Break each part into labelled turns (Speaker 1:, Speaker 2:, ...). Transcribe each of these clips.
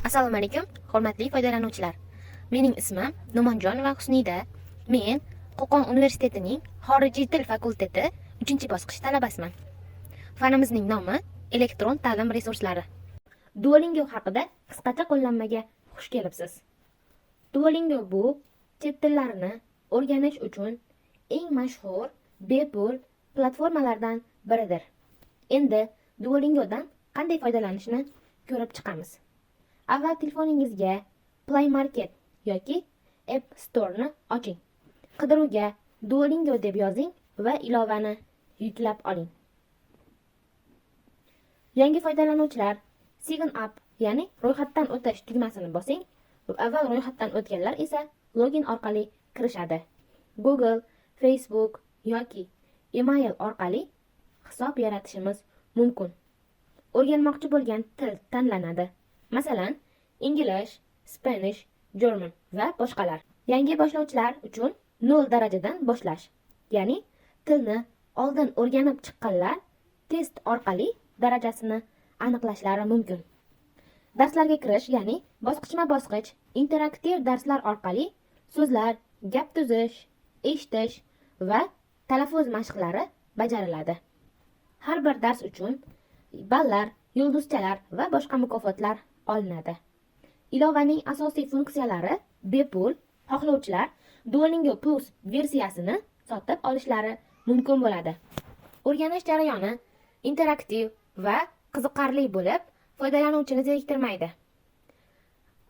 Speaker 1: Assalomu alaykum, hurmatli foydalanuvchilar. Mening ismim No'monjonova Husnida. Men Qo'qon universitetining xorijiy til fakulteti 3-bosqich talabasiman. Fanimizning nomi elektron ta'lim resurslari. Duolingo haqida qisqacha qo'llanmaga xush kelibsiz. Duolingo bu chet tillarini o'rganish uchun eng mashhur bepul platformalardan biridir. Endi Duolingodan qanday foydalanishni ko'rib chiqamiz. Avval telefoningizga Play Market yoki App Store'ni oching. Qidiruvga Duolingo deb yozing va ilovani yuklab oling. Yangi foydalanuvchilar Sign up, ya'ni ro'yxatdan o'tish tugmasini bosing. Avval ro'yxatdan o'tganlar esa login orqali kirishadi. Google, Facebook yoki email orqali hisob yaratishimiz mumkin. O'rganmoqchi bo'lgan til tanlanadi. Masalan, English, Spanish, German va boshqalar. Yangi boshlovchilar uchun 0 darajadan boshlash, ya'ni tilni oldin o'rganib chiqqanlar test orqali darajasini aniqlashlari mumkin. Darslarga kirish, ya'ni bosqichma-bosqich interaktiv darslar orqali so'zlar, gap tuzish, eshitish va talaffuz mashqlari bajariladi. Har bir dars uchun ballar, yulduzchalar va boshqa mukofotlar olinadi. Ilovaning asosiy funksiyalari bepul. Xohlovchilar Duolingo Plus versiyasini sotib olishlari mumkin bo'ladi. O'rganish jarayoni interaktiv va qiziqarli bo'lib, foydalanuvchini zeriktirmaydi.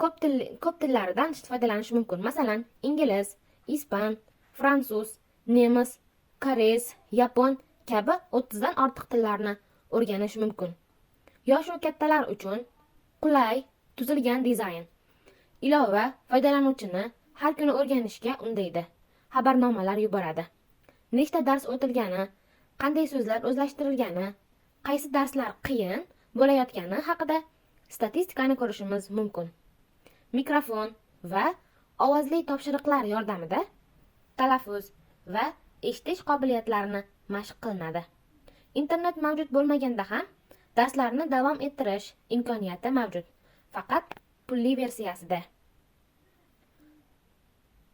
Speaker 1: Ko'p tillaridan foydalanish mumkin. Masalan, ingliz, ispan, fransuz, nemis, koreys, yapon kabi 30 dan ortiq tillarni o'rganish mumkin. Yosh va kattalar uchun qulay tuzilgan dizayn. Ilova foydalanuvchini har kuni o'rganishga undaydi. Xabarnomalar yuboradi. Nechta dars o'tilgani, qanday so'zlar o'zlashtirilgani, qaysi darslar qiyin bo'layotgani haqida statistikani ko'rishimiz mumkin. Mikrofon va ovozli topshiriqlar yordamida talaffuz va eshitish qobiliyatlarini mashq qilinadi. Internet mavjud bo'lmaganda ham darslarni davom ettirish imkoniyati mavjud, faqat pulli versiyasida.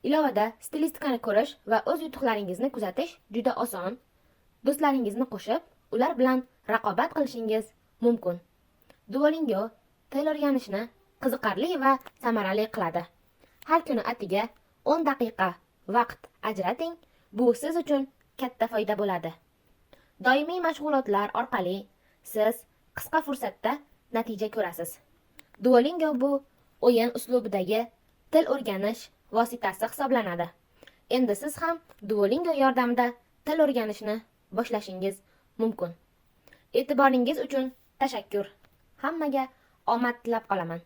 Speaker 1: Ilovada stilistikani ko'rish va o'z yutuqlaringizni kuzatish juda oson. Do'stlaringizni qo'shib, ular bilan raqobat qilishingiz mumkin. Duolingo til o'rganishni qiziqarli va samarali qiladi. Har kuni atiga 10 daqiqa vaqt ajrating, bu siz uchun katta foyda bo'ladi. Doimiy mashg'ulotlar orqali siz qisqa fursatda natija ko'rasiz. Duolingo bu o'yin uslubidagi til o'rganish vositasi hisoblanadi. Endi siz ham Duolingo yordamida til o'rganishni boshlashingiz mumkin. E'tiboringiz uchun tashakkur. Hammaga omad tilab qolaman.